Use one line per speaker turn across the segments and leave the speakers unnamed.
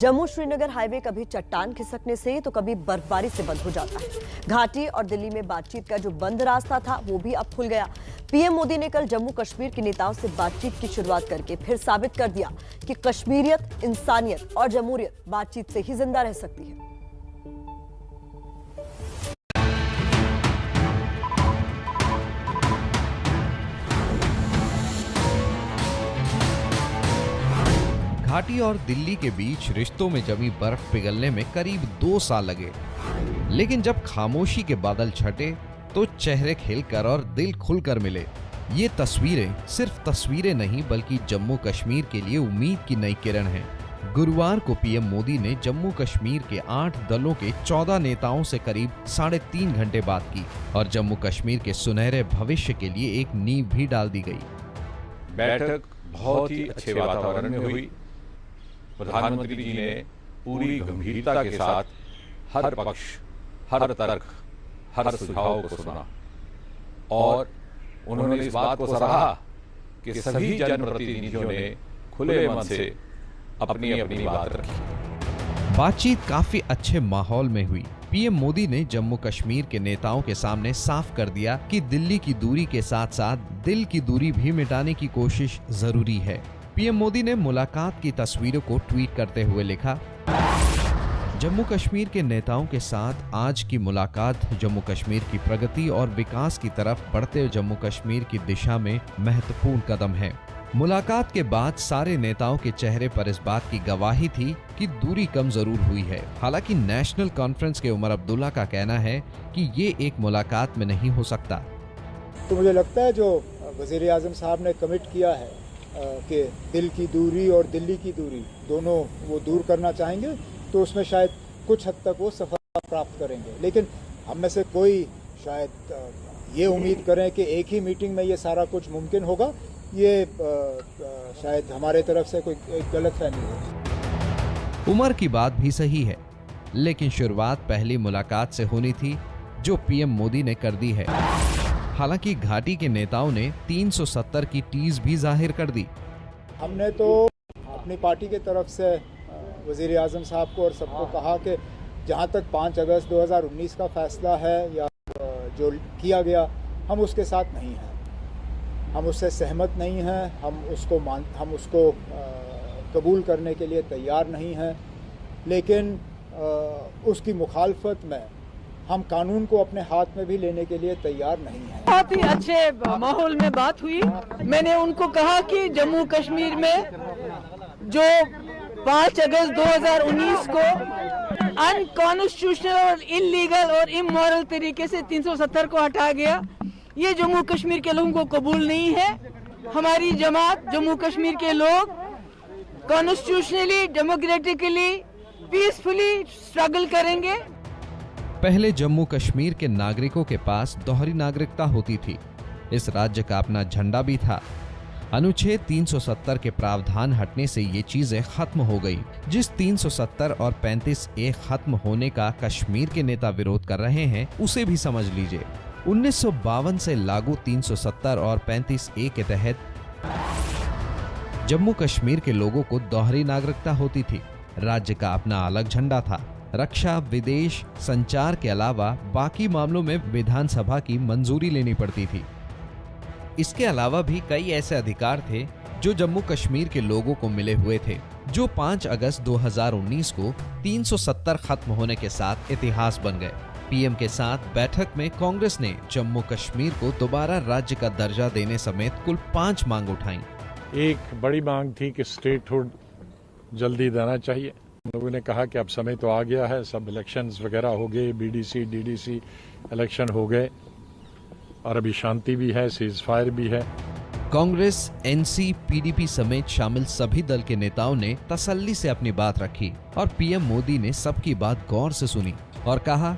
Jammu Srinagar highway कभी चट्टान खिसकने से तो कभी बर्फबारी से बंद हो जाता है। घाटी और दिल्ली में बातचीत का जो बंद रास्ता था वो भी अब खुल गया। पीएम मोदी ने कल जम्मू कश्मीर के नेताओं से बातचीत की शुरुआत करके फिर साबित कर दिया कि कश्मीरियत, इंसानियत और जमहूरियत बातचीत से ही जिंदा रह सकती है।
घाटी और दिल्ली के बीच रिश्तों में जमी बर्फ पिघलने में करीब 2 साल लगे, लेकिन जब खामोशी के बादल छटे तो चेहरे खिलकर और दिल खुलकर मिले। ये तस्वीरें सिर्फ तस्वीरें नहीं बल्कि जम्मू कश्मीर के लिए उम्मीद की नई किरण हैं। गुरुवार को पीएम मोदी ने जम्मू कश्मीर के 8 दलों के 14 नेताओं से करीब 3.5 घंटे बात की और जम्मू कश्मीर के सुनहरे भविष्य के लिए एक नींव भी डाल दी गई।
बैठक बहुत ही अच्छे वातावरण में हुई। प्रधानमंत्री जी ने पूरी गंभीरता के साथ हर पक्ष, हर तर्क, हर सुझाव को सुना और उन्होंने इस बात को सराहा कि सभी जनप्रतिनिधियों ने खुले मन से अपनी अपनी बात रखी।
बातचीत काफी अच्छे माहौल में हुई। पीएम मोदी ने जम्मू कश्मीर के नेताओं के सामने साफ कर दिया कि दिल्ली की दूरी के साथ साथ दिल की दूरी भी मिटाने की कोशिश जरूरी है। पीएम मोदी ने मुलाकात की तस्वीरों को ट्वीट करते हुए लिखा, जम्मू कश्मीर के नेताओं के साथ आज की मुलाकात जम्मू कश्मीर की प्रगति और विकास की तरफ बढ़ते जम्मू कश्मीर की दिशा में महत्वपूर्ण कदम है। मुलाकात के बाद सारे नेताओं के चेहरे पर इस बात की गवाही थी कि दूरी कम जरूर हुई है। हालांकि नेशनल कॉन्फ्रेंस के उमर अब्दुल्ला का कहना है कि ये एक मुलाकात में नहीं हो सकता।
तो मुझे लगता है जो वज़ीर आज़म साहब ने कमिट किया है कि दिल की दूरी और दिल्ली की दूरी दोनों वो दूर करना चाहेंगे, तो उसमें शायद कुछ हद तक वो सफलता प्राप्त करेंगे। लेकिन हम में से कोई शायद ये उम्मीद करें कि एक ही मीटिंग में ये सारा कुछ मुमकिन होगा, ये शायद हमारे तरफ से कोई गलतफहमी हो।
उमर की बात भी सही है, लेकिन शुरुआत पहली मुलाकात से होनी थी जो पीएम मोदी ने कर दी है। हालांकि घाटी के नेताओं ने 370 की टीज भी जाहिर कर दी।
हमने तो अपनी पार्टी की तरफ से वज़ीर आज़म साहब को और सबको कहा कि जहां तक 5 अगस्त 2019 का फैसला है या जो किया गया, हम उसके साथ नहीं हैं, हम उससे सहमत नहीं हैं, हम उसको कबूल करने के लिए तैयार नहीं हैं। लेकिन उसकी मुखालफत में हम कानून को अपने हाथ में भी लेने के लिए तैयार नहीं हैं।
बहुत ही अच्छे माहौल में बात हुई। मैंने उनको कहा कि जम्मू कश्मीर में जो 5 अगस्त 2019 को अनकॉन्स्टिट्यूशनल और इलीगल और इमोरल तरीके से 370 को हटाया गया, ये जम्मू कश्मीर के लोगों को कबूल नहीं है। हमारी जमात, जम्मू कश्मीर के लोग कॉन्स्टिट्यूशनली, डेमोक्रेटिकली, पीसफुली स्ट्रगल करेंगे।
पहले जम्मू कश्मीर के नागरिकों के पास दोहरी नागरिकता होती थी। इस राज्य का अपना झंडा भी था। अनुच्छेद 370 के प्रावधान हटने से ये चीजें खत्म हो गई। जिस 370 और 35A खत्म होने का कश्मीर के नेता विरोध कर रहे हैं, उसे भी समझ लीजिए। 1952 से लागू 370 और 35A के तहत जम्मू कश्मीर के लोगों को दोहरी नागरिकता होती थी। राज्य का अपना अलग झंडा था। रक्षा, विदेश, संचार के अलावा बाकी मामलों में विधानसभा की मंजूरी लेनी पड़ती थी। इसके अलावा भी कई ऐसे अधिकार थे जो जम्मू कश्मीर के लोगों को मिले हुए थे, जो 5 अगस्त 2019 को 370 खत्म होने के साथ इतिहास बन गए। पीएम के साथ बैठक में कांग्रेस ने जम्मू कश्मीर को दोबारा राज्य का दर्जा देने समेत कुल 5 मांग उठाई।
एक बड़ी मांग थी कि स्टेटहुड जल्दी देना चाहिए। लोगों ने कहा कि अब समय तो आ गया है, सब इलेक्शंस वगैरह हो गए, बीडीसी, डीडीसी इलेक्शन हो गए और अभी शांति भी है, सीज फायर भी है।
कांग्रेस, एनसी, पीडीपी समेत शामिल सभी दल के नेताओं ने तसल्ली से अपनी बात रखी और पीएम मोदी ने सबकी बात गौर से सुनी और कहा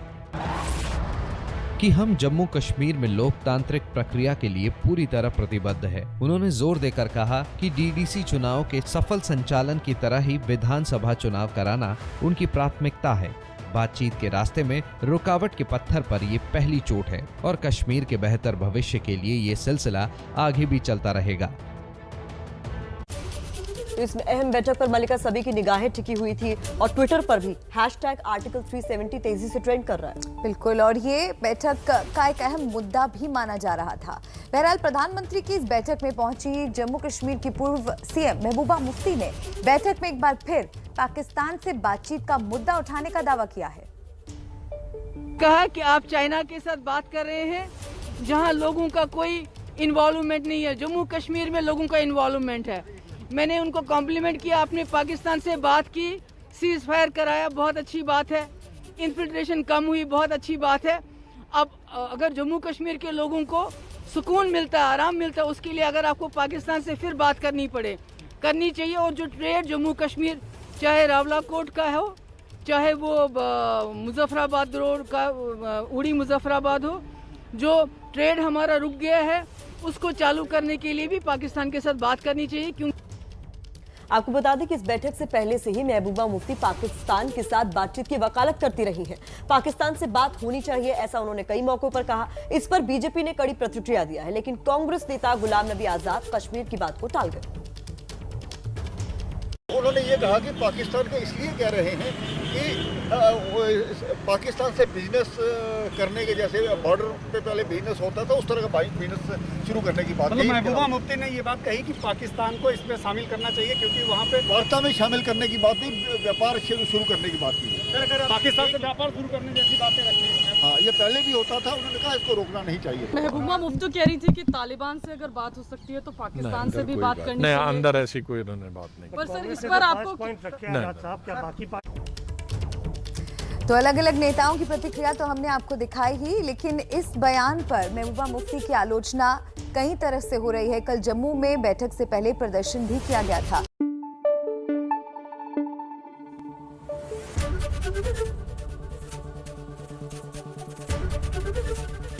कि हम जम्मू कश्मीर में लोकतांत्रिक प्रक्रिया के लिए पूरी तरह प्रतिबद्ध है। उन्होंने जोर देकर कहा कि डीडीसी चुनाव के सफल संचालन की तरह ही विधानसभा चुनाव कराना उनकी प्राथमिकता है। बातचीत के रास्ते में रुकावट के पत्थर पर ये पहली चोट है और कश्मीर के बेहतर भविष्य के लिए ये सिलसिला आगे भी चलता रहेगा।
तो इस अहम बैठक पर मल्लिका सभी की निगाहें टिकी हुई थी और ट्विटर पर भी #आर्टिकल 370 तेजी से ट्रेंड कर रहा है।
बिल्कुल, और ये बैठक का एक अहम मुद्दा भी माना जा रहा था। बहरहाल प्रधानमंत्री की इस बैठक में पहुंची जम्मू कश्मीर की पूर्व सीएम महबूबा मुफ्ती ने बैठक में एक बार फिर पाकिस्तान से बातचीत का मुद्दा उठाने का दावा किया है।
कहा कि आप चाइना के साथ बात कर रहे हैं जहां लोगों का कोई इन्वॉल्वमेंट नहीं है, जम्मू कश्मीर में लोगों का इन्वॉल्वमेंट है। मैंने उनको कॉम्प्लीमेंट किया, आपने पाकिस्तान से बात की, सीज फायर कराया, बहुत अच्छी बात है, इन्फिल्ट्रेशन कम हुई, बहुत अच्छी बात है। अब अगर जम्मू कश्मीर के लोगों को सुकून मिलता है, आराम मिलता है, उसके लिए अगर आपको पाकिस्तान से फिर बात करनी चाहिए। और जो ट्रेड जम्मू कश्मीर, चाहे रावलाकोट का हो, चाहे वो मुजफ्फराबाद रोड का उड़ी मुजफ्फराबाद हो, जो ट्रेड हमारा रुक गया है उसको चालू करने के लिए भी पाकिस्तान के साथ बात करनी चाहिए। क्योंकि
आपको बता दें कि इस बैठक से पहले से ही महबूबा मुफ्ती पाकिस्तान के साथ बातचीत की वकालत करती रही हैं। पाकिस्तान से बात होनी चाहिए, ऐसा उन्होंने कई मौकों पर कहा। इस पर बीजेपी ने कड़ी प्रतिक्रिया दिया है, लेकिन कांग्रेस नेता गुलाम नबी आजाद कश्मीर की बात को टाल गए।
उन्होंने ये कहा कि पाकिस्तान को इसलिए कह रहे हैं कि पाकिस्तान से बिजनेस करने के, जैसे बॉर्डर पे पहले बिजनेस होता था उस तरह का बिजनेस शुरू करने की बात।
महबूबा मुफ्ती ने ये बात कही कि पाकिस्तान को इसमें शामिल करना चाहिए, क्योंकि वहाँ पे
वार्ता में शामिल करने की बात नहीं, व्यापार शुरू करने की बात की।
पाकिस्तान से व्यापार शुरू करने जैसी बातें रखी हैं।
हाँ, ये पहले भी होता था, उन्होंने कहा इसको रोकना नहीं चाहिए।
महबूबा मुफ्ती कह रही थी कि तालिबान से अगर बात हो सकती है तो पाकिस्तान से भी बात करनी चाहिए।
अंदर ऐसी कोई उन्होंने बात नहीं।
पर सर इस पर आपको
तो अलग अलग नेताओं की प्रतिक्रिया तो हमने आपको दिखाई ही, लेकिन इस बयान पर महबूबा मुफ्ती की आलोचना कई तरफ से हो रही है। कल जम्मू में बैठक से पहले प्रदर्शन भी किया गया था।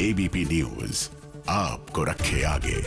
ABP न्यूज आपको रखे आगे।